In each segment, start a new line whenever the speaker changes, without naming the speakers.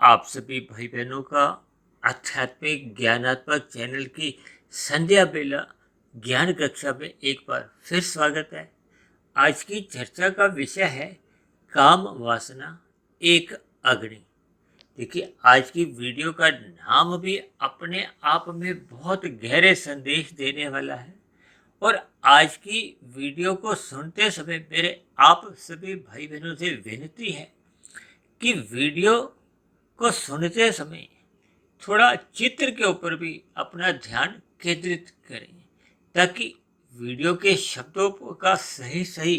आप सभी भाई बहनों का आध्यात्मिक ज्ञानात्मक चैनल की संध्या बेला ज्ञान कक्षा में एक बार फिर स्वागत है। आज की चर्चा का विषय है काम वासना एक अग्नि। देखिए, आज की वीडियो का नाम भी अपने आप में बहुत गहरे संदेश देने वाला है। और आज की वीडियो को सुनते समय मेरे आप सभी भाई बहनों से विनती है कि वीडियो को सुनते समय थोड़ा चित्र के ऊपर भी अपना ध्यान केंद्रित करें, ताकि वीडियो के शब्दों का सही सही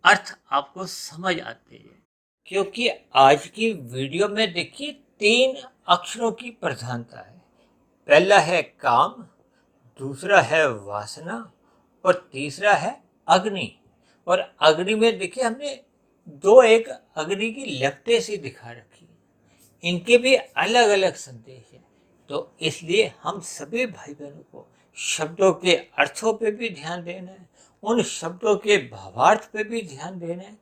अर्थ आपको समझ आते हैं। क्योंकि आज की वीडियो में देखिए 3 अक्षरों की प्रधानता है। पहला है काम, दूसरा है वासना और तीसरा है अग्नि। और अग्नि में देखिए हमने एक अग्नि की लपटें सी दिखा रखी है। इनके भी अलग अलग संदेश हैं। तो इसलिए हम सभी भाई बहनों को शब्दों के अर्थों पे भी ध्यान देना है, उन शब्दों के भावार्थ पे भी ध्यान देना है,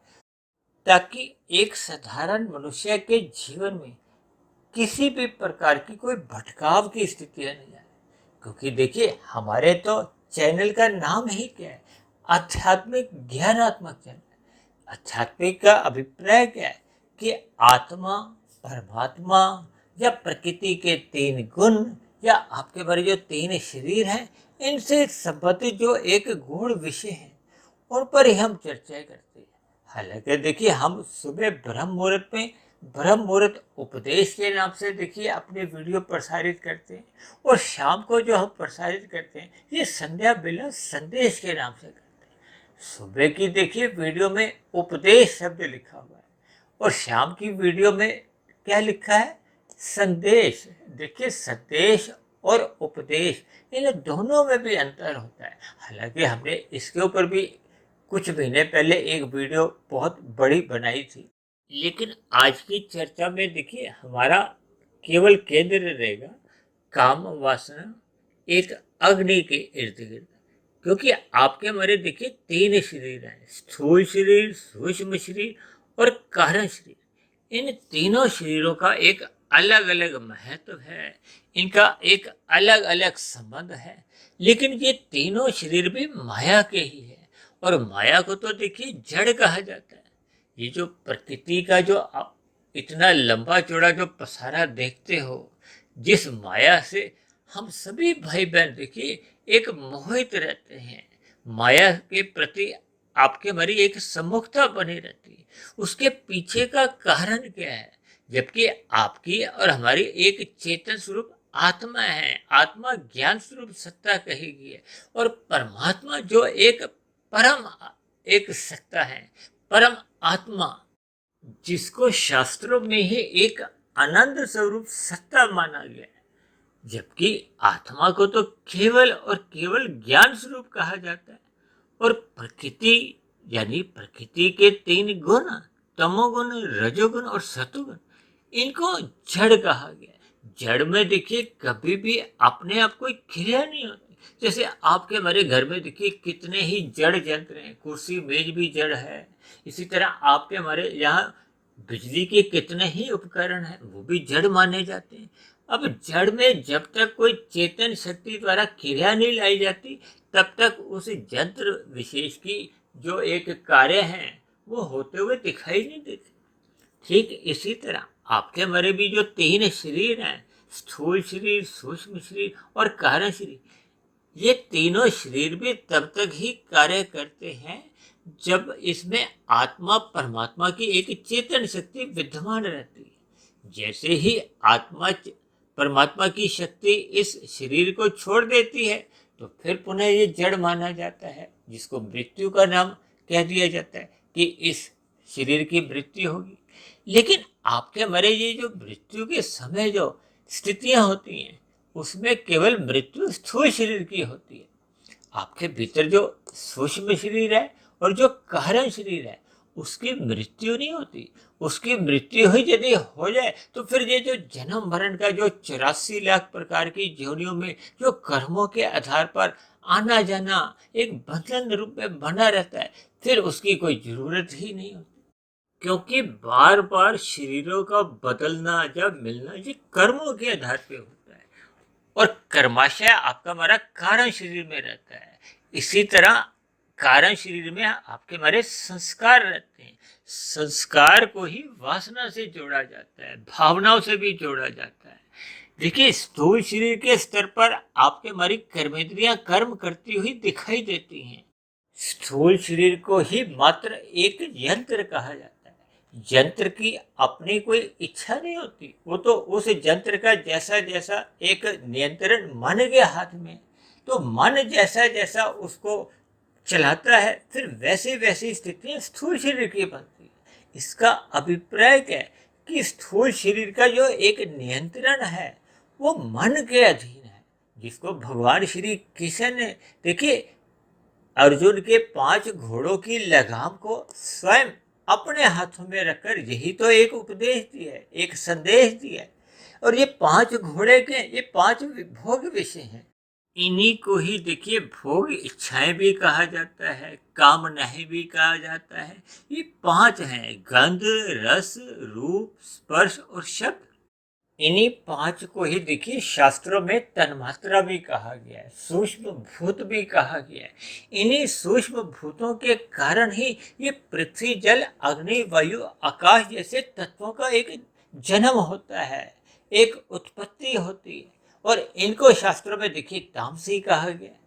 ताकि एक साधारण मनुष्य के जीवन में किसी भी प्रकार की कोई भटकाव की स्थितियां नहीं आए। क्योंकि देखिए, हमारे तो चैनल का नाम ही क्या है, आध्यात्मिक ज्ञानात्मक चैनल। आध्यात्मिक का अभिप्राय क्या है कि आत्मा, परमात्मा या प्रकृति के 3 गुण या आपके बारे जो 3 शरीर हैं, इनसे संबंधित जो एक गुण विषय हैं, उन पर ही हम चर्चाएं करते हैं। हालांकि देखिए, हम सुबह ब्रह्म मुहूर्त में ब्रह्म मुहूर्त उपदेश के नाम से देखिए अपने वीडियो प्रसारित करते हैं, और शाम को जो हम प्रसारित करते हैं ये संध्या बेला संदेश के नाम से करते हैं। सुबह की देखिए वीडियो में उपदेश शब्द लिखा हुआ है, और शाम की वीडियो में क्या लिखा है, संदेश। देखिए, संदेश और उपदेश, इन दोनों में भी अंतर होता है। हालांकि हमने इसके ऊपर भी कुछ महीने पहले एक वीडियो बहुत बड़ी बनाई थी, लेकिन आज की चर्चा में देखिए हमारा केवल केंद्र रहेगा काम वासना एक अग्नि के इर्द गिर्द। क्योंकि आपके हमारे देखिए 3 शरीर हैं, स्थूल शरीर, सूक्ष्म शरीर और कारण शरीर। इन तीनों शरीरों का एक अलग अलग महत्व है, इनका एक अलग अलग संबंध है। लेकिन ये तीनों शरीर भी माया के ही है, और माया को तो देखिए जड़ कहा जाता है। ये जो प्रकृति का जो आप इतना लंबा चौड़ा जो पसारा देखते हो, जिस माया से हम सभी भाई बहन देखिए एक मोहित रहते हैं, माया के प्रति आपके हमारी एक सम्मुखता बनी रहती है। उसके पीछे का कारण क्या है? जबकि आपकी और हमारी एक चेतन स्वरूप आत्मा है, आत्मा ज्ञान स्वरूप सत्ता कही गई है, और परमात्मा जो एक परम एक सत्ता है, परम आत्मा, जिसको शास्त्रों में ही एक आनंद स्वरूप सत्ता माना गया है। जबकि आत्मा को तो केवल और केवल ज्ञान स्वरूप कहा जाता है। और प्रकृति यानी प्रकृति के 3 गुण, तमोगुण, रजोगुण और सतोगुण, इनको जड़ कहा गया है। जड़ में देखिए कभी भी अपने आप कोई क्रिया नहीं होती। जैसे आपके हमारे घर में देखिए कितने ही जड़ यंत्र हैं, कुर्सी मेज भी जड़ है। इसी तरह आपके हमारे यहाँ बिजली के कितने ही उपकरण हैं, वो भी जड़ माने जाते हैं। अब जड़ में जब तक कोई चेतन शक्ति द्वारा क्रिया नहीं लाई जाती, तब तक उस यंत्र विशेष की जो एक कार्य है वो होते हुए दिखाई नहीं देते। ठीक इसी तरह आपके हमारे भी जो 3 शरीर हैं, स्थूल शरीर, सूक्ष्म शरीर और कारण शरीर, ये तीनों शरीर भी तब तक ही कार्य करते हैं जब इसमें आत्मा परमात्मा की एक चेतन शक्ति विद्यमान रहती है। जैसे ही आत्मा परमात्मा की शक्ति इस शरीर को छोड़ देती है, तो फिर पुनः ये जड़ माना जाता है, जिसको मृत्यु का नाम कह दिया जाता है कि इस शरीर की मृत्यु होगी। लेकिन आपके हमारे ये जो मृत्यु के समय जो स्थितियां होती हैं, उसमें केवल मृत्यु स्थूल शरीर की होती है। आपके भीतर जो सूक्ष्म शरीर है और जो कारण शरीर है, उसकी मृत्यु नहीं होती। उसकी मृत्यु ही यदि हो जाए तो फिर ये जो जन्म मरण का जो 84 लाख प्रकार की योनियों में जो कर्मों के आधार पर आना जाना एक बंधन रूप में बना रहता है, फिर उसकी कोई जरूरत ही नहीं होती। क्योंकि बार बार शरीरों का बदलना या मिलना ये कर्मों के आधार पे होता है, और कर्माशय आपका हमारा कारण शरीर में रहता है। इसी तरह कारण शरीर में आपके हमारे संस्कार रहते हैं। संस्कार को ही वासना से जोड़ा जाता है, भावनाओं से भी जोड़ा जाता है। देखिए, स्थूल शरीर के स्तर पर आपके हमारी कर्मेंद्रियां कर्म करती हुई दिखाई देती हैं। स्थूल शरीर को ही मात्र एक यंत्र कहा जाता है। यंत्र की अपनी कोई इच्छा नहीं होती, वो तो उस यंत्र का जैसा जैसा एक नियंत्रण मन के हाथ में, तो मन जैसा जैसा उसको चलाता है, फिर वैसे वैसी स्थितियां स्थूल शरीर की बनती है। इसका अभिप्राय क्या है कि स्थूल शरीर का जो एक नियंत्रण है वो मन के अधीन है, जिसको भगवान श्री कृष्ण ने, देखिए, अर्जुन के 5 घोड़ों की लगाम को स्वयं अपने हाथों में रखकर यही तो एक उपदेश दिया है, एक संदेश दिया है। और ये 5 घोड़े के ये 5 भोग विषय हैं। इन्हीं को ही देखिए भोग इच्छाएं भी कहा जाता है, कामनाएं भी कहा जाता है। ये 5 हैं: गंध, रस, रूप, स्पर्श और शब्द। इन्हीं 5 को ही देखिए शास्त्रों में तन्मात्रा भी कहा गया है, सूक्ष्म भूत भी कहा गया है। इन्हीं सूक्ष्म भूतों के कारण ही ये पृथ्वी, जल, अग्नि, वायु, आकाश जैसे तत्वों का एक जन्म होता है, एक उत्पत्ति होती है। और इनको शास्त्रों में देखिए तामसी कहा गया है।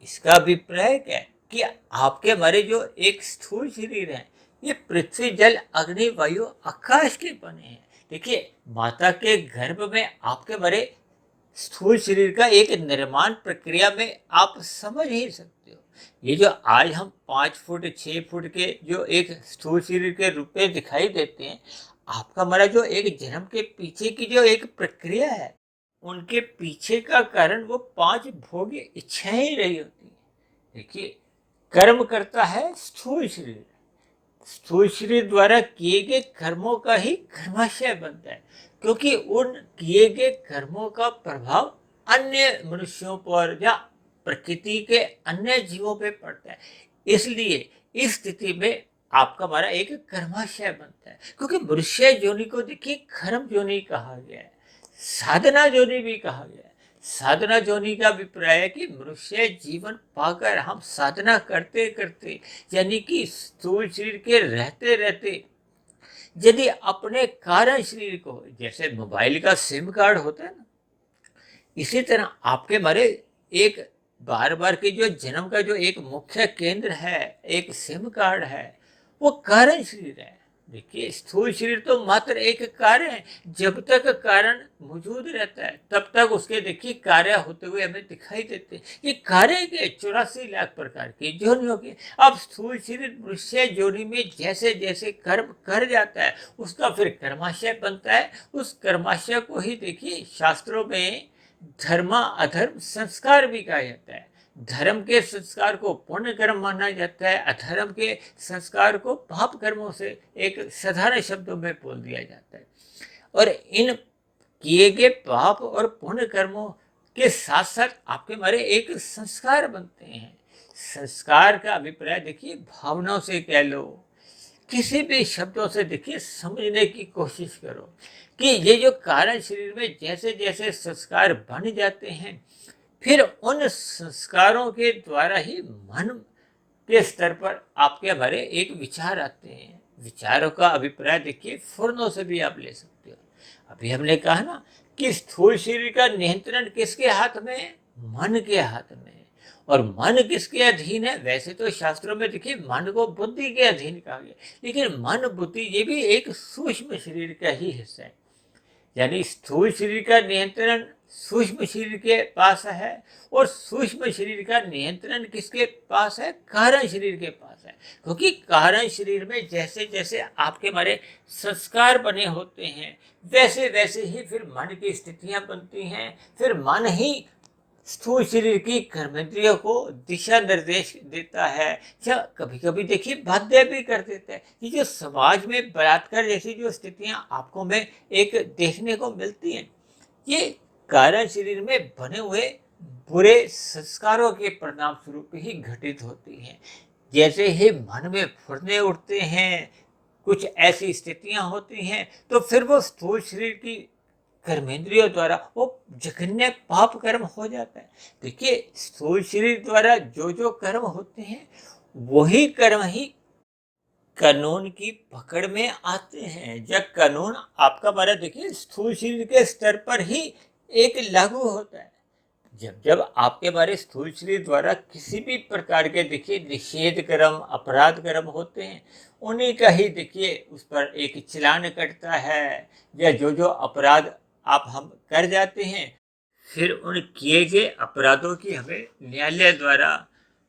इसका अभिप्राय क्या है कि आपके हमारे जो एक स्थूल शरीर है, ये पृथ्वी, जल, अग्नि, वायु, आकाश के बने हैं। देखिए, माता के गर्भ में आपके बड़े स्थूल शरीर का एक निर्माण प्रक्रिया में आप समझ ही सकते हो। ये जो आज हम 5 फुट 6 फुट के जो एक स्थूल शरीर के रूप में दिखाई देते हैं, आपका हमारा जो एक जन्म के पीछे की जो एक प्रक्रिया है, उनके पीछे का कारण वो 5 भोग इच्छाएं ही रही होती है। देखिए, कर्म करता है स्थूल शरीर, स्थूल शरीर द्वारा किए गए कर्मों का ही कर्माशय बनता है, क्योंकि उन किए गए कर्मों का प्रभाव अन्य मनुष्यों पर या प्रकृति के अन्य जीवों पे पड़ता है। इसलिए इस स्थिति में आपका हमारा एक कर्माशय बनता है। क्योंकि मनुष्य योनि को देखिए कर्म योनि कहा गया है, साधना योनि भी कहा गया है। साधना योनि का अभिप्राय है कि मनुष्य जीवन पाकर हम साधना करते करते, यानी कि स्थूल शरीर के रहते रहते, यदि अपने कारण शरीर को, जैसे मोबाइल का सिम कार्ड होता है ना, इसी तरह आपके हमारे एक बार बार के जो जन्म का जो एक मुख्य केंद्र है, एक सिम कार्ड है, वो कारण शरीर है। देखिए, स्थूल शरीर तो मात्र एक कार्य है। जब तक कारण मौजूद रहता है तब तक उसके देखिए कार्य होते हुए हमें दिखाई देते हैं। ये कार्य के 84 लाख प्रकार की योनियों के। अब स्थूल शरीर मनुष्य योनि में जैसे जैसे कर्म कर जाता है, उसका फिर कर्माशय बनता है। उस कर्माशय को ही देखिए शास्त्रों में धर्म, अधर्म, संस्कार भी कहा जाता है। धर्म के संस्कार को पुण्य कर्म माना जाता है, अधर्म के संस्कार को पाप कर्मों से एक साधारण शब्दों में बोल दिया जाता है। और इन किए गए पाप और पुण्य कर्मों के साथ साथ आपके हमारे एक संस्कार बनते हैं। संस्कार का अभिप्राय देखिए भावनाओं से कह लो, किसी भी शब्दों से देखिए समझने की कोशिश करो कि ये जो कारण शरीर में जैसे जैसे संस्कार बन जाते हैं, फिर उन संस्कारों के द्वारा ही मन के स्तर पर आपके हमारे एक विचार आते हैं। विचारों का अभिप्राय देखिए फुर्नों से भी आप ले सकते हो। अभी हमने कहा ना कि स्थूल शरीर का नियंत्रण किसके हाथ में है? मन के हाथ में है। और मन किसके अधीन है? वैसे तो शास्त्रों में देखिए मन को बुद्धि के अधीन कहा गया, लेकिन मन बुद्धि ये भी एक सूक्ष्म शरीर का ही हिस्सा है। यानी स्थूल शरीर का नियंत्रण सूक्ष्म शरीर के पास है, और सूक्ष्म शरीर का नियंत्रण किसके पास है? कारण शरीर के पास है। क्योंकि कारण शरीर में जैसे जैसे आपके हमारे संस्कार बने होते हैं, वैसे वैसे ही फिर मन की स्थितियां बनती हैं। फिर मन ही स्थूल शरीर की कर्मेंद्रियों को दिशा निर्देश देता है, या कभी कभी देखिए बाध्य भी कर देता है। ये जो समाज में बलात्कार जैसी जो स्थितियां आपको में एक देखने को मिलती हैं, ये कारण शरीर में बने हुए बुरे संस्कारों के परिणाम स्वरूप ही घटित होती हैं। जैसे ही मन में फुरने उठते हैं, कुछ ऐसी स्थितियां होती हैं तो फिर वो स्थूल शरीर की कर्मेंद्रियों द्वारा वो जघन्य पाप कर्म हो जाता है। देखिए, स्थूल शरीर द्वारा जो जो कर्म होते हैं वही कर्म ही कानून की पकड़ में आते हैं। जब कानून आपका हमारा देखिए स्थूल शरीर के स्तर पर ही एक लागू होता है। जब जब आपके हमारे स्थूल शरीर द्वारा किसी भी प्रकार के देखिए निषेध कर्म अपराध कर्म होते हैं, उन्हीं का ही देखिए उस पर एक चालान कटता है, या जो जो अपराध आप हम कर जाते हैं फिर उन किए गए अपराधों की हमें न्यायालय द्वारा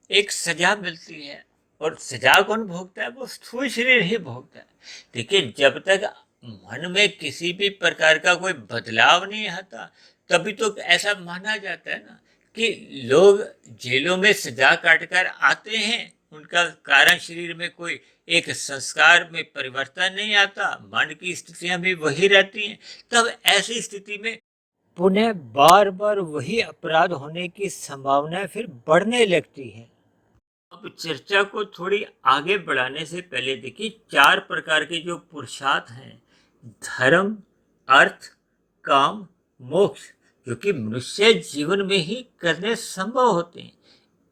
एक सजा मिलती है। और सजा कौन भोगता है? वो स्थूल शरीर ही भोगता है। देखिए, जब तक मन में किसी भी प्रकार का कोई बदलाव नहीं आता तभी तो ऐसा माना जाता है ना कि लोग जेलों में सजा काट कर आते हैं, उनका कारण शरीर में कोई एक संस्कार में परिवर्तन नहीं आता, मन की स्थितियां भी वही रहती हैं। तब ऐसी स्थिति में पुनः बार बार वही अपराध होने की संभावना फिर बढ़ने लगती है। अब चर्चा को थोड़ी आगे बढ़ाने से पहले देखिए, 4 प्रकार के जो पुरुषार्थ हैं, धर्म, अर्थ, काम, मोक्ष, जो कि मनुष्य जीवन में ही करने संभव होते हैं,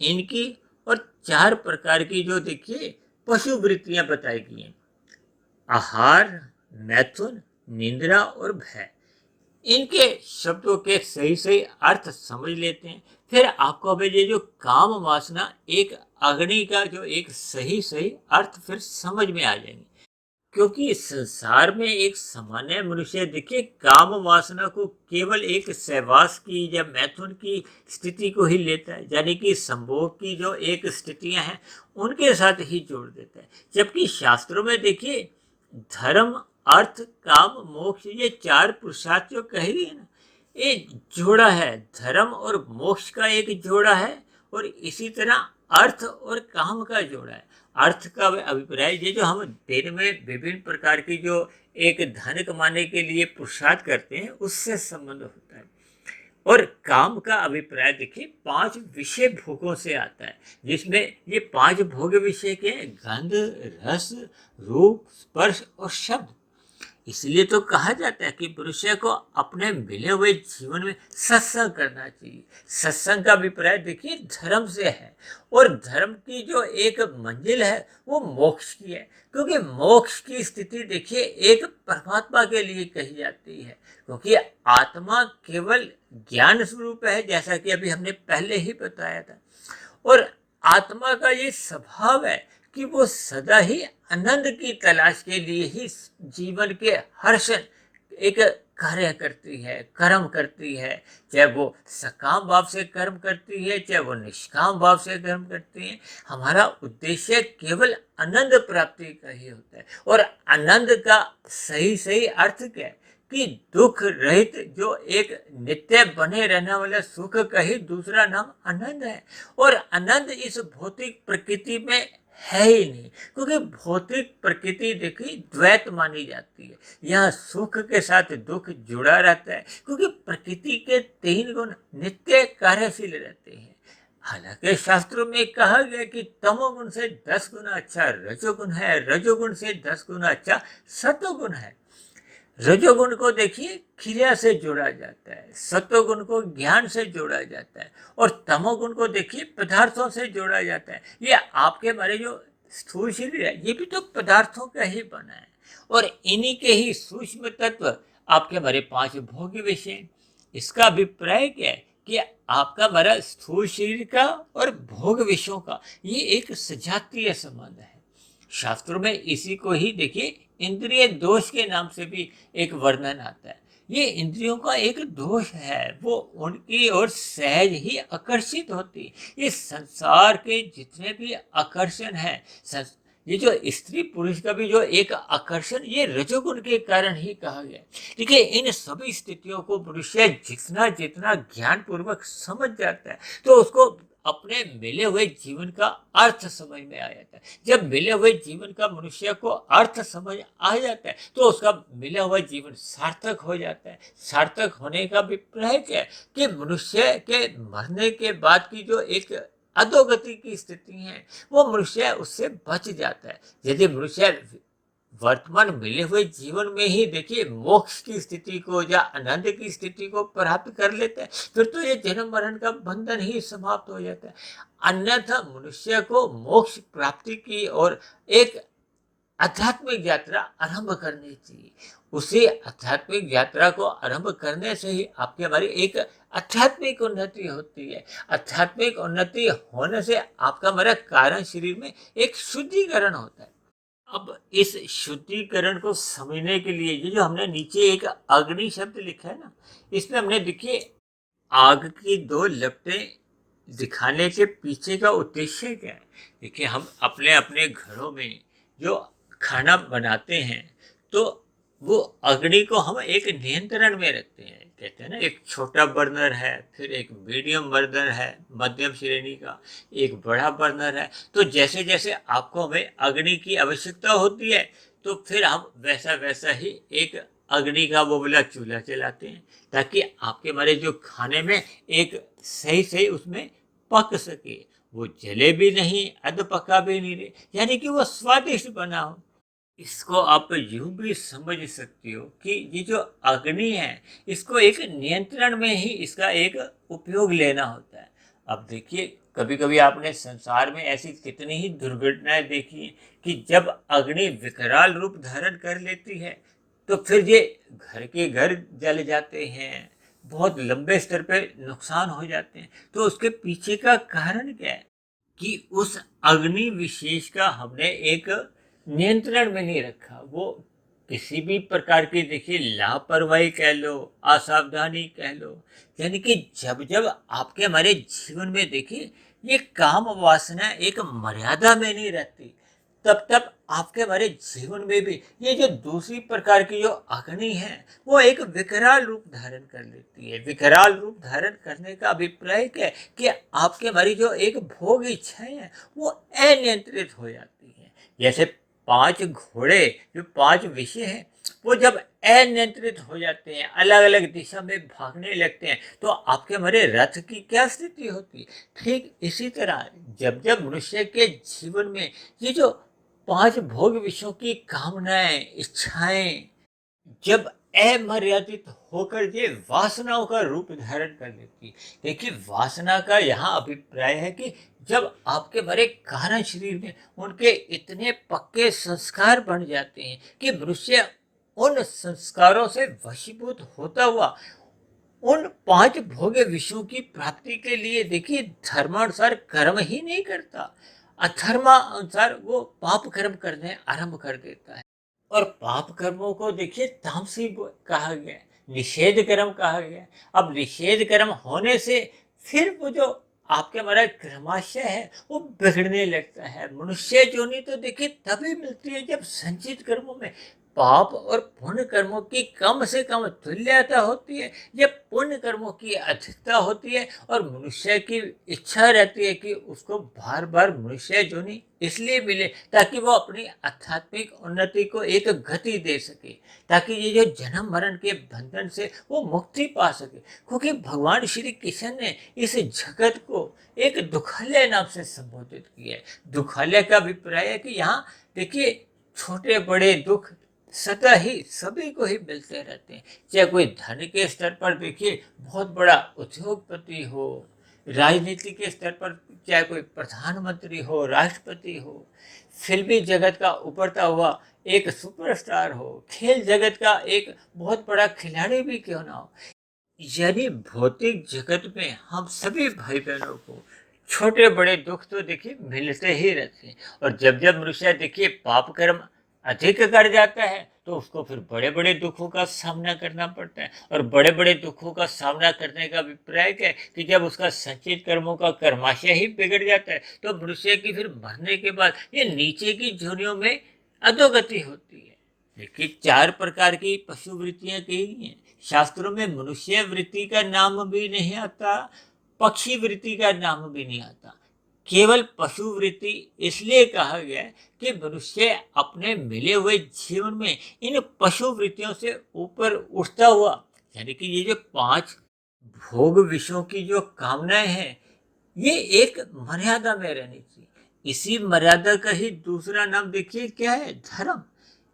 इनकी और 4 प्रकार की जो देखिए पशु वृत्तियां बताई गई हैं, आहार, मैथुन, निंद्रा और भय। इनके शब्दों के सही सही अर्थ समझ लेते हैं, फिर आपको अभी ये जो काम वासना एक अग्नि का जो एक सही सही अर्थ फिर समझ में आ जाएंगे। क्योंकि संसार में एक सामान्य मनुष्य देखिए काम वासना को केवल एक सहवास की या मैथुन की स्थिति को ही लेता है, यानी कि संभोग की जो एक स्थितियां हैं उनके साथ ही जोड़ देता है। जबकि शास्त्रों में देखिए धर्म, अर्थ, काम, मोक्ष, ये 4 पुरुषार्थ जो कही गई है ना, ये जोड़ा है। धर्म और मोक्ष का एक जोड़ा है और इसी तरह अर्थ और काम का जोड़ा है। अर्थ का अभिप्राय ये जो हम दिन में विभिन्न प्रकार की जो एक धन कमाने के लिए पुरुषार्थ करते हैं उससे संबंध होता है। और काम का अभिप्राय देखिए 5 विषय भोगों से आता है, जिसमें ये 5 भोग विषय के गंध, रस, रूप, स्पर्श और शब्द। इसलिए तो कहा जाता है कि मनुष्य को अपने मिले हुए जीवन में सत्संग करना चाहिए। सत्संग का अभिप्राय देखिए धर्म से है, और धर्म की जो एक मंजिल है वो मोक्ष की है। क्योंकि मोक्ष की स्थिति देखिए एक परमात्मा के लिए कही जाती है, क्योंकि आत्मा केवल ज्ञान स्वरूप है, जैसा कि अभी हमने पहले ही बताया था। और आत्मा का ये स्वभाव है कि वो सदा ही आनंद की तलाश के लिए ही जीवन के हर क्षण एक कार्य करती है, कर्म करती है। चाहे वो सकाम भाव से कर्म करती है, चाहे वो निष्काम भाव से कर्म करती है, हमारा उद्देश्य केवल आनंद प्राप्ति का ही होता है। और आनंद का सही सही अर्थ क्या है कि दुख रहित जो एक नित्य बने रहने वाला सुख का ही दूसरा नाम आनंद है। और आनंद इस भौतिक प्रकृति में है ही नहीं, क्योंकि भौतिक प्रकृति देखिए द्वैत मानी जाती है। यहाँ सुख के साथ दुख जुड़ा रहता है, क्योंकि प्रकृति के 3 गुण नित्य कार्यशील रहते हैं। हालांकि शास्त्रों में कहा गया कि तमोगुण से 10 गुना अच्छा रजोगुण है, रजोगुण से 10 गुना अच्छा सतोगुण है। रजोगुण को देखिए क्रिया से जोड़ा जाता है, सत्वगुण को ज्ञान से जोड़ा जाता है, और तमोगुण को देखिए पदार्थों से जोड़ा जाता है। ये आपके हमारे जो स्थूल शरीर है ये भी तो पदार्थों का ही बना है, और इन्हीं के ही सूक्ष्म तत्व आपके हमारे 5 भोग विषय। इसका अभिप्राय क्या है कि आपका हमारा स्थूल शरीर का और भोग विषयों का ये एक सजातीय संबंध है। शास्त्रों में इसी को ही देखिए इंद्रिय दोष के नाम से भी एक वर्णन आता है। ये इंद्रियों का एक दोष है, वो उनकी ओर सहज ही आकर्षित होती है। ये संसार के जितने भी आकर्षण है, ये जो स्त्री पुरुष का भी जो एक आकर्षण ये रजोगुण के कारण ही कहा गया। देखिए इन सभी स्थितियों को मनुष्य जितना जितना ज्ञान पूर्वक समझ जाता है तो उसको अपने मिले हुए जीवन का अर्थ समझ में आ जाता है। जब मिले हुए जीवन का मनुष्य को अर्थ समझ आ जाता है तो उसका मिला हुआ जीवन सार्थक हो जाता है। सार्थक होने का अभिप्राय क्या है कि मनुष्य के मरने के बाद की जो एक अधोगति की स्थिति है वो मनुष्य उससे बच जाता है। यदि मनुष्य वर्तमान मिले हुए जीवन में ही देखिए मोक्ष की स्थिति को या आनंद की स्थिति को प्राप्त कर लेता है, फिर तो ये जन्म मरण का बंधन ही समाप्त हो जाता है। अन्यथा मनुष्य को मोक्ष प्राप्ति की और एक आध्यात्मिक यात्रा आरंभ करनी चाहिए। उसी आध्यात्मिक यात्रा को आरंभ करने से ही आपकी हमारी एक आध्यात्मिक उन्नति होती है। आध्यात्मिक उन्नति होने से आपका हमारा कारण शरीर में एक शुद्धिकरण होता है। अब इस शुद्धिकरण को समझने के लिए ये जो हमने नीचे एक अग्नि शब्द लिखा है ना, इसमें हमने देखिए आग की दो लपटें दिखाने के पीछे का उद्देश्य क्या है। देखिए हम अपने अपने घरों में जो खाना बनाते हैं तो वो अग्नि को हम एक नियंत्रण में रखते हैं। कहते हैं ना, एक छोटा बर्नर है, फिर एक मीडियम बर्नर है, मध्यम श्रेणी का एक बड़ा बर्नर है। तो जैसे जैसे आपको हमें अग्नि की आवश्यकता होती है तो फिर हम वैसा वैसा ही एक अग्नि का वो वाला चूल्हा चलाते हैं, ताकि आपके हमारे जो खाने में एक सही सही उसमें पक सके, वो जले भी नहीं, अध पका भी नहीं रहे, यानी कि वो स्वादिष्ट बना हो। इसको आप यूं भी समझ सकते हो कि ये जो अग्नि है इसको एक नियंत्रण में ही इसका एक उपयोग लेना होता है। अब देखिए कभी कभी आपने संसार में ऐसी कितनी ही दुर्घटनाएं देखी हैं कि जब अग्नि विकराल रूप धारण कर लेती है तो फिर ये घर के घर जल जाते हैं, बहुत लंबे स्तर पे नुकसान हो जाते हैं। तो उसके पीछे का कारण क्या है कि उस अग्नि विशेष का हमने एक नियंत्रण में नहीं रखा। वो किसी भी प्रकार की देखिए लापरवाही कह लो, असावधानी कह लो, यानी कि जब जब आपके हमारे जीवन में देखिए ये काम वासना एक मर्यादा में नहीं रहती, तब तब आपके हमारे जीवन में भी ये जो दूसरी प्रकार की जो अग्नि है वो एक विकराल रूप धारण कर लेती है। विकराल रूप धारण करने का अभिप्राय क्या है कि आपके हमारी जो एक भोग इच्छाएं हैं वो अनियंत्रित हो जाती है। जैसे 5 घोड़े जो 5 विषय हैं वो जब अनियंत्रित हो जाते हैं, अलग अलग दिशा में भागने लगते हैं, तो आपके हमारे रथ की क्या स्थिति होती है। ठीक इसी तरह जब जब मनुष्य के जीवन में ये जो 5 भोग विषयों की कामनाएं, इच्छाएं जब अमर्यादित होकर ये वासनाओं का रूप धारण कर लेती। देखिए वासना का यहाँ अभिप्राय है कि जब आपके भरे कारण शरीर में उनके इतने पक्के संस्कार बन जाते हैं कि मनुष्य उन संस्कारों से वशीभूत होता हुआ उन 5 भोग्य विषयों की प्राप्ति के लिए देखिए धर्मानुसार कर्म ही नहीं करता, अधर्मानुसार वो पाप कर्म करने आरंभ कर देता है। और पाप कर्मों को देखिए तामसी कहा गया है, निषेध कर्म कहा गया है। अब निषेध कर्म होने से फिर वो जो आपके हमारा क्रमाशय है वो बिगड़ने लगता है। मनुष्य योनि तो देखिए तभी मिलती है जब संचित कर्मों में पाप और पुण्य कर्मों की कम से कम तुल्यता होती है, जब पुण्य कर्मों की अधिकता होती है और मनुष्य की इच्छा रहती है कि उसको बार बार मनुष्य योनि इसलिए मिले ताकि वो अपनी आध्यात्मिक उन्नति को एक गति दे सके, ताकि ये जो जन्म मरण के बंधन से वो मुक्ति पा सके। क्योंकि भगवान श्री कृष्ण ने इस जगत को एक दुखालय नाम से संबोधित किया है। दुखालय का अभिप्राय है कि यहाँ देखिए छोटे बड़े दुख सदा ही सभी को ही मिलते रहते हैं। चाहे कोई धन के स्तर पर देखिए बहुत बड़ा उद्योगपति हो, राजनीति के स्तर पर चाहे कोई प्रधानमंत्री हो, राष्ट्रपति हो, फिल्मी जगत का उभरता हुआ एक सुपरस्टार हो, खेल जगत का एक बहुत बड़ा खिलाड़ी भी क्यों ना हो, यानी भौतिक जगत में हम सभी भाई बहनों को छोटे बड़े दुख तो देखिए मिलते ही रहते हैं। और जब जब मनुष्य देखिए पाप कर्म अधिक कर जाता है तो उसको फिर बड़े बड़े दुखों का सामना करना पड़ता है। और बड़े बड़े दुखों का सामना करने का अभिप्राय क्या है कि जब उसका संचित कर्मों का कर्माशय ही बिगड़ जाता है तो मनुष्य की फिर मरने के बाद ये नीचे की जोनियों में अधोगति होती है। देखिए 4 प्रकार की पशु वृत्तियां कही गई हैं शास्त्रों में। मनुष्य वृत्ति का नाम भी नहीं आता, पक्षी वृत्ति का नाम भी नहीं आता, केवल पशु वृत्ति इसलिए कहा गया है कि मनुष्य अपने मिले हुए जीवन में इन पशु वृत्तियों से ऊपर उठता हुआ, यानी कि ये जो 5 भोग विषयों की जो कामनाएं हैं ये एक मर्यादा में रहनी चाहिए। इसी मर्यादा का ही दूसरा नाम देखिए क्या है, धर्म।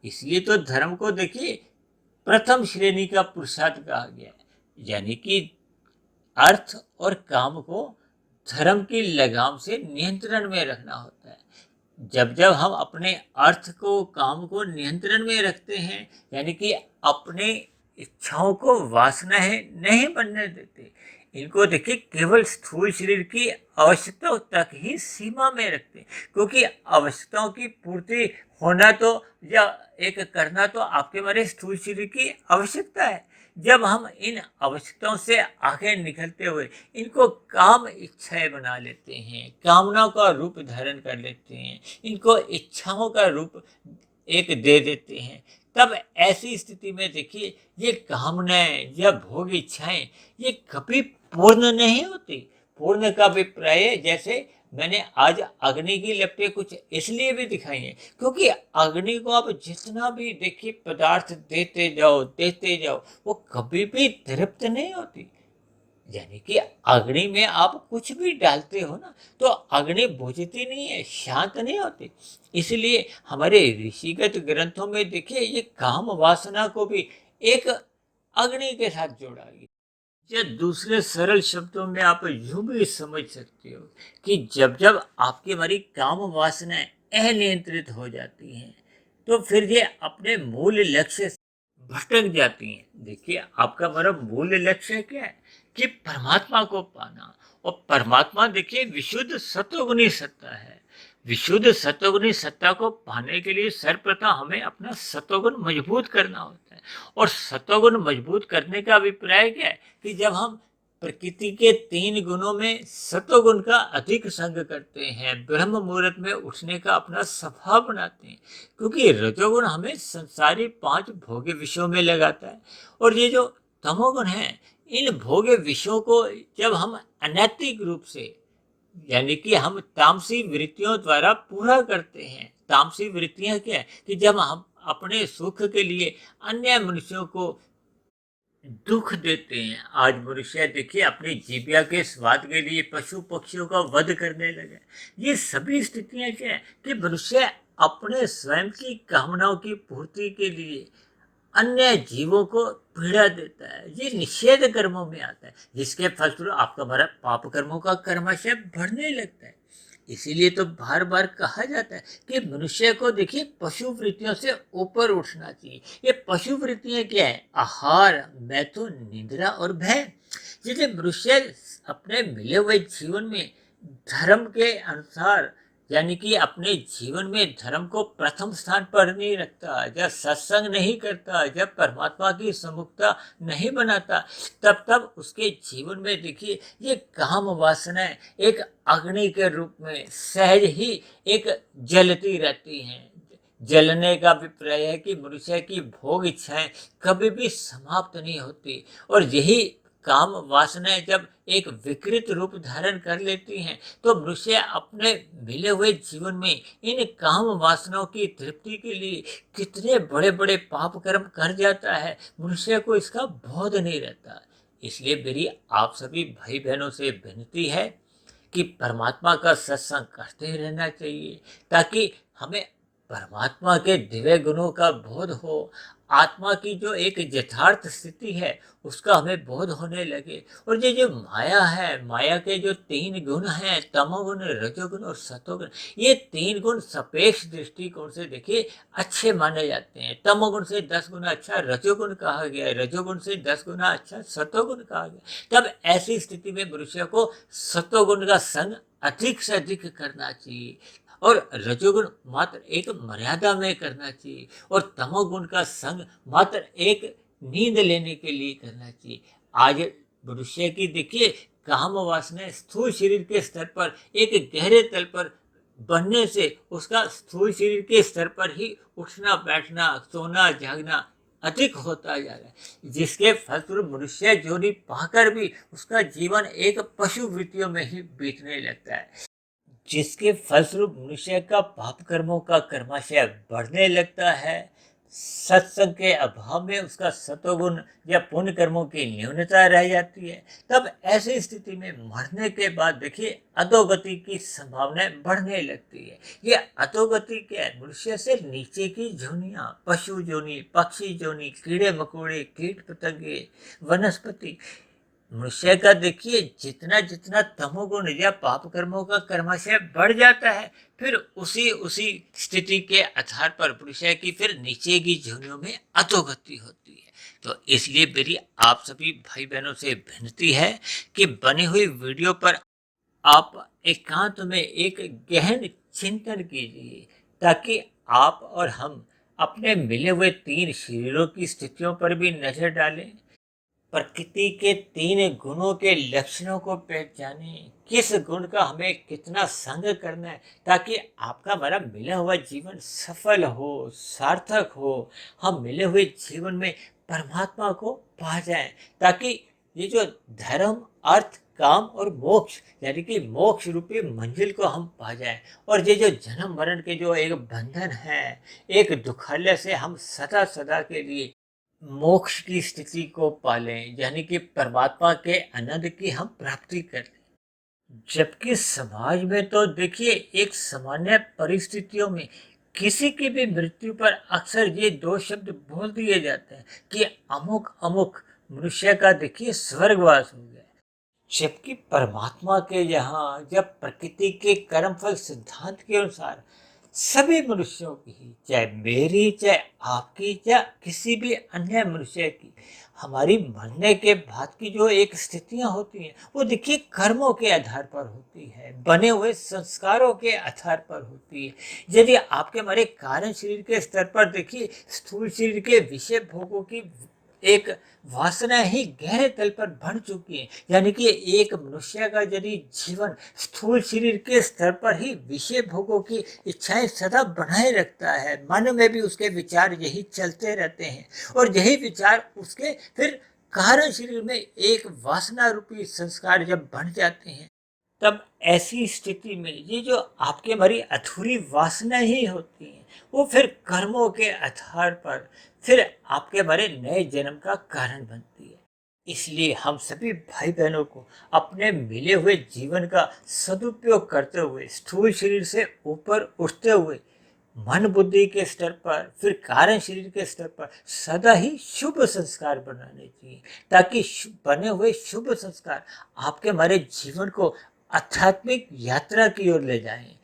इसलिए तो धर्म को देखिए प्रथम श्रेणी का पुरुषार्थ कहा गया है, यानी कि अर्थ और काम को धर्म की लगाम से नियंत्रण में रखना होता है। जब जब हम अपने अर्थ को काम को नियंत्रण में रखते हैं, यानी कि अपने इच्छाओं को वासनाएं नहीं बनने देते, इनको देखिए केवल स्थूल शरीर की आवश्यकताओं तक ही सीमा में रखते हैं, क्योंकि आवश्यकताओं की पूर्ति होना तो या एक करना तो आपके हमारे स्थूल शरीर की आवश्यकता है। जब हम इन आवश्यकताओं से आगे निकलते हुए इनको काम इच्छाएं बना लेते हैं, कामनाओं का रूप धारण कर लेते हैं, इनको इच्छाओं का रूप एक दे देते हैं, तब ऐसी स्थिति में देखिए ये कामनाएं या भोग इच्छाएं ये कभी पूर्ण नहीं होती। पूर्ण का अभिप्राय है, जैसे मैंने आज अग्नि की लपटें कुछ इसलिए भी दिखाई हैं क्योंकि अग्नि को आप जितना भी देखिए पदार्थ देते जाओ वो कभी भी तृप्त नहीं होती। यानी कि अग्नि में आप कुछ भी डालते हो ना तो अग्नि बुझती नहीं है, शांत नहीं होती। इसलिए हमारे ऋषिगत ग्रंथों में देखिए ये काम वासना को भी एक अग्नि के साथ जोड़ा गया। या दूसरे सरल शब्दों में आप यूं भी समझ सकते हो कि जब जब आपकी हमारी काम वासनाएं अनियंत्रित हो जाती हैं तो फिर ये अपने मूल लक्ष्य से भटक जाती हैं। देखिए आपका हमारा मूल लक्ष्य क्या है कि परमात्मा को पाना, और परमात्मा देखिए विशुद्ध सत्वगुणी सत्ता है। विशुद्ध सत्वगुणी सत्ता को पाने के लिए सर्वप्रथम हमें अपना सत्वगुण मजबूत करना होता है। और सत्वगुण मजबूत करने का अभिप्राय क्या है कि जब हम प्रकृति के 3 गुणों में सत्वगुण का अधिक संग करते हैं, ब्रह्म मुहूर्त में उठने का अपना स्वभाव बनाते हैं, क्योंकि रजोगुण हमें संसारी 5 भोग्य विषयों में लगाता है, और ये जो तमोगुण है इन भोग्य विषयों को जब हम अनैतिक रूप से यानी कि हम तामसी वृत्तियों द्वारा पूरा करते हैं। तामसी वृत्तियां क्या है कि जब हम अपने सुख के लिए अन्य मनुष्यों को दुख देते हैं। आज मनुष्य देखिए अपनी जीविका के स्वाद के लिए पशु पक्षियों का वध करने लगे। ये सभी स्थितियां क्या है कि मनुष्य अपने स्वयं की कामनाओं की पूर्ति के लिए अन्य जीवों को पीड़ा देता है। ये निषेध कर्मों में आता है, जिसके फलस्वरूप आपका हमारा पाप कर्मों का कर्मशय बढ़ने लगता है। इसीलिए तो बार बार कहा जाता है कि मनुष्य को देखिए पशु वृत्तियों से ऊपर उठना चाहिए। ये पशु वृत्तियां क्या है? आहार, मैथुन, निद्रा और भय। जैसे मनुष्य अपने मिले हुए जीवन में धर्म के अनुसार यानी कि अपने जीवन में धर्म को प्रथम स्थान पर नहीं रखता, जब सत्संग नहीं करता, जब परमात्मा की सम्मुखता नहीं बनाता, तब तब उसके जीवन में देखिए ये काम वासनाएं एक अग्नि के रूप में सहज ही एक जलती रहती हैं। जलने का अभिप्राय है कि मनुष्य की भोग इच्छाएं कभी भी समाप्त नहीं होती, और यही काम वासनाएं जब एक विकृत रूप धारण कर लेती हैं तो मनुष्य अपने मिले हुए जीवन में इन काम वासनाओं की तृप्ति के लिए कितने बड़े बड़े पाप कर्म कर जाता है, मनुष्य को इसका बोध नहीं रहता। इसलिए मेरी आप सभी भाई बहनों से विनती है कि परमात्मा का सत्संग करते रहना चाहिए, ताकि हमें परमात्मा के दिव्य गुणों का बोध हो, आत्मा की जो एक यथार्थ स्थिति है उसका हमें बोध होने लगे। और ये जो माया है, माया के जो 3 गुण हैं, तमोगुण, रजोगुण और सतोगुण, ये 3 गुण सापेक्ष दृष्टिकोण से देखिए अच्छे माने जाते हैं। तमोगुण से 10 गुना अच्छा रजोगुण कहा गया है, रजोगुण से 10 गुना अच्छा सतोगुण कहा गया। तब ऐसी स्थिति में मनुष्य को सतोगुण का संग अधिक से अधिक करना चाहिए, और रजोगुण मात्र एक मर्यादा में करना चाहिए, और तमोगुण का संग मात्र एक नींद लेने के लिए करना चाहिए। आज मनुष्य की देखिए काम वासना स्थूल शरीर के स्तर पर एक गहरे तल पर बनने से उसका स्थूल शरीर के स्तर पर ही उठना बैठना सोना जागना अधिक होता जा रहा है, जिसके फलस्वरूप मनुष्य जोनी पाकर भी उसका जीवन एक पशु वृत्तियों में ही बीतने लगता है, जिसके फलस्वरूप मनुष्य का पाप कर्मों का कर्माशय बढ़ने लगता है। सत्संग के अभाव में उसका सतोगुण या पुण्य कर्मों की न्यूनता रह जाती है, तब ऐसी स्थिति में मरने के बाद देखिए अधोगति की संभावनाएं बढ़ने लगती है। ये अधोगति क्या है? मनुष्य से नीचे की जोनियां, पशु जोनि, पक्षी जोनि, कीड़े मकोड़े, कीट पतंगे, वनस्पति, मनुष्य का देखिए जितना जितना तमोगुण या पाप कर्मों का कर्माशय बढ़ जाता है, फिर उसी उसी स्थिति के आधार पर मनुष्य की फिर नीचे की जोनियों में अधोगति होती है। तो इसलिए मेरी आप सभी भाई बहनों से विनती है कि बनी हुई वीडियो पर आप एकांत में एक गहन चिंतन कीजिए, ताकि आप और हम अपने मिले हुए तीन शरीरों की स्थितियों पर भी नजर डालें, प्रकृति के तीन गुणों के लक्षणों को पहचाने, किस गुण का हमें कितना संग करना है, ताकि आपका हमारा मिला हुआ जीवन सफल हो, सार्थक हो, हम मिले हुए जीवन में परमात्मा को पा जाएं, ताकि ये जो धर्म, अर्थ, काम और मोक्ष यानी कि मोक्ष रूपी मंजिल को हम पा जाएं, और ये जो जन्म मरण के जो एक बंधन है, एक दुखालय से हम सदा सदा के लिए मोक्ष की स्थिति को पालें, यानी कि परमात्मा के आनंद की हम प्राप्ति करें। जबकि समाज में तो देखिए एक सामान्य परिस्थितियों में किसी की भी मृत्यु पर अक्सर ये दो शब्द बोल दिए जाते हैं कि अमुक अमुक मनुष्य का देखिए स्वर्गवास हो गया। जबकि परमात्मा के यहाँ जब प्रकृति के कर्मफल सिद्धांत के अनुसार सभी मनुष्यों की ही, चाहे मेरी, चाहे आपकी, चाहे किसी भी अन्य मनुष्य की, हमारी मरने के बाद की जो एक स्थितियां होती हैं वो देखिए कर्मों के आधार पर होती है, बने हुए संस्कारों के आधार पर होती है। यदि आपके हमारे कारण शरीर के स्तर पर देखिए स्थूल शरीर के विषय भोगों की एक वासना ही गहरे तल पर बढ़ चुकी है, यानी कि एक मनुष्य का यदि जीवन स्थूल शरीर के स्तर पर ही विषय भोगों की इच्छाएं सदा बनाए रखता है, मन में भी उसके विचार यही चलते रहते हैं, और यही विचार उसके फिर कारण शरीर में एक वासना रूपी संस्कार जब बन जाते हैं, तब ऐसी स्थिति में ये जो आपके हमारी अधूरी वासना ही होती है वो फिर कर्मों के आधार पर फिर आपके हमारे नए जन्म का कारण बनती है। इसलिए हम सभी भाई बहनों को अपने मिले हुए जीवन का सदुपयोग करते हुए स्थूल शरीर से ऊपर उठते हुए मन बुद्धि के स्तर पर फिर कारण शरीर के स्तर पर सदा ही शुभ संस्कार बनाने चाहिए, ताकि बने हुए शुभ संस्कार आपके हमारे जीवन को आध्यात्मिक यात्रा की ओर ले जाएं।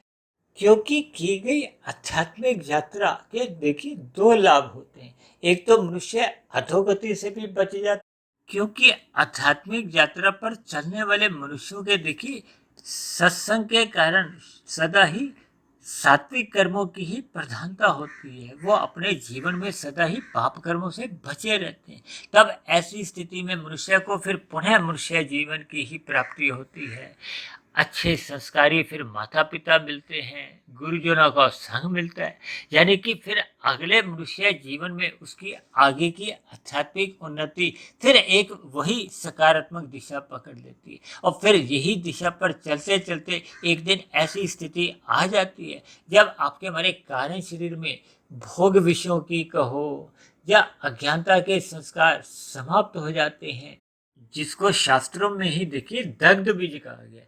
क्योंकि की गई आध्यात्मिक यात्रा के देखिए दो लाभ होते हैं। एक तो मनुष्य अधोगति से भी बच जाता, क्योंकि आध्यात्मिक यात्रा पर चलने वाले मनुष्यों के देखिए सत्संग के कारण सदा ही सात्विक कर्मों की ही प्रधानता होती है, वो अपने जीवन में सदा ही पाप कर्मों से बचे रहते हैं। तब ऐसी स्थिति में मनुष्य को फिर पुनः मनुष्य जीवन की ही प्राप्ति होती है। अच्छे संस्कारी फिर माता पिता मिलते हैं, गुरुजनों का संग मिलता है, यानी कि फिर अगले मनुष्य जीवन में उसकी आगे की आध्यात्मिक उन्नति फिर एक वही सकारात्मक दिशा पकड़ लेती है, और फिर यही दिशा पर चलते चलते एक दिन ऐसी स्थिति आ जाती है जब आपके हमारे कारण शरीर में भोग विषयों की कहो या अज्ञानता के संस्कार समाप्त हो जाते हैं, जिसको शास्त्रों में ही देखिए दग्ध बीज कहा गया।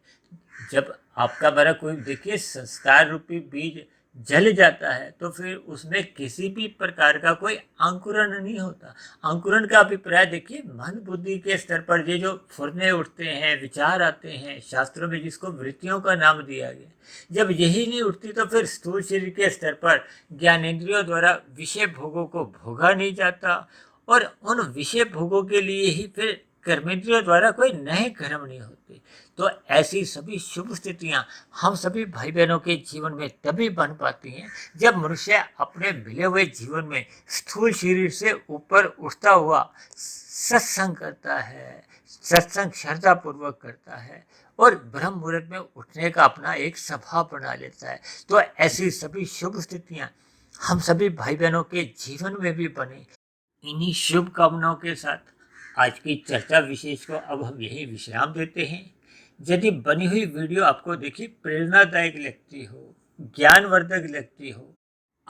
जब आपका बड़ा कोई देखिए संस्कार रूपी बीज जल जाता है तो फिर उसमें किसी भी प्रकार का कोई अंकुरण नहीं होता। अंकुरण का अभिप्राय देखिए मन बुद्धि के स्तर पर ये जो फुरने उठते हैं, विचार आते हैं, शास्त्रों में जिसको वृत्तियों का नाम दिया गया, जब यही नहीं उठती तो फिर स्थूल शरीर के स्तर पर ज्ञानेंद्रियों द्वारा विषय भोगों को भोगा नहीं जाता, और उन विषय भोगों के लिए ही फिर कर्मेंद्रियों द्वारा कोई नए कर्म नहीं होते। तो ऐसी सभी शुभ स्थितियां हम सभी भाई बहनों के जीवन में तभी बन पाती हैं जब मनुष्य अपने मिले हुए जीवन में स्थूल शरीर से ऊपर उठता हुआ सत्संग करता है, सत्संग श्रद्धा पूर्वक करता है, और ब्रह्म मुहूर्त में उठने का अपना एक स्वभाव बना लेता है। तो ऐसी सभी शुभ स्थितियां हम सभी भाई बहनों के जीवन में भी बने। इन्हीं शुभ कामनाओं के साथ आज की चर्चा विशेष को अब हम यही विश्राम देते हैं। यदि बनी हुई वीडियो आपको देखिए प्रेरणादायक लगती हो, ज्ञानवर्धक लगती हो,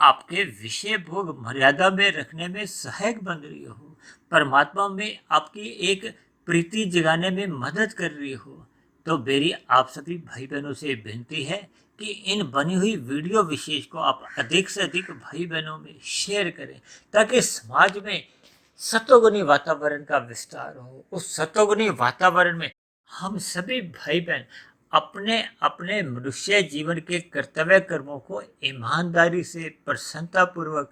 आपके विषय भोग मर्यादा में रखने में सहायक बन रही हो, परमात्मा में आपकी एक प्रीति जगाने में मदद कर रही हो, तो मेरी आप सभी भाई बहनों से विनती है कि इन बनी हुई वीडियो विशेष को आप अधिक से अधिक भाई बहनों में शेयर करें, ताकि समाज में सतोगुनी वातावरण का विस्तार हो। उस सतोगुनी वातावरण में हम सभी भाई बहन अपने अपने मनुष्य जीवन के कर्तव्य कर्मों को ईमानदारी से प्रसन्नता पूर्वक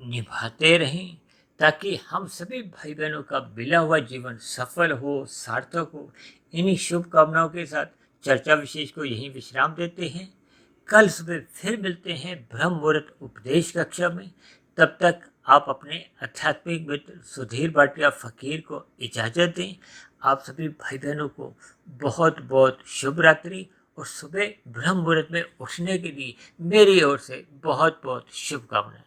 निभाते रहें, ताकि हम सभी भाई बहनों का मिला हुआ जीवन सफल हो, सार्थक हो। इन्हीं शुभकामनाओं के साथ चर्चा विशेष को यहीं विश्राम देते हैं। कल सुबह फिर मिलते हैं ब्रह्म मुहूर्त उपदेश कक्षा में। तब तक आप अपने आध्यात्मिक मित्र सुधीर भाटिया फकीर को इजाज़त दें। आप सभी भाई बहनों को बहुत बहुत शुभ रात्रि और सुबह ब्रह्म मुहूर्त में उठने के लिए मेरी ओर से बहुत बहुत शुभकामनाएं।